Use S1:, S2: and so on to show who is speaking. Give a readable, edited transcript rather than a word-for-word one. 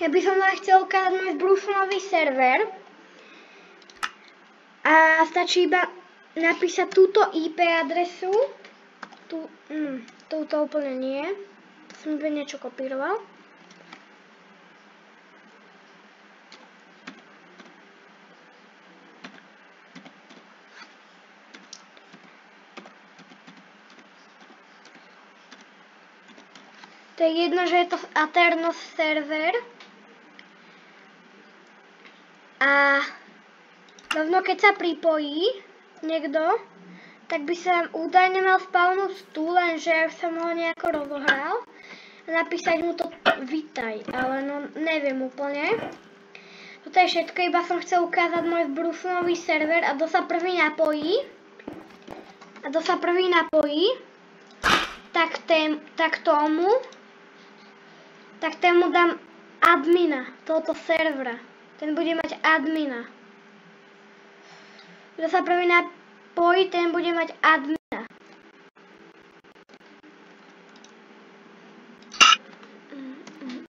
S1: Ja by som vám chcel ukázať môj brúšový server. A stačí iba napísať túto IP adresu. Túto úplne nie. To som iba niečo kopíroval. To je jedno, že je to Aternos server. A rovno keď sa pripojí niekto, tak by sa údajne mal spawnúť tu, lenže ja som ho nejako rozohral. A napísať mu to vítaj, ale no neviem úplne. Toto je všetko, iba som chcel ukázať môj brúšový server a kto sa prvý napojí. Tak tému dám admina tohoto servera. Ten bude mať admina. Kto sa prvý napojí, ten bude mať admina.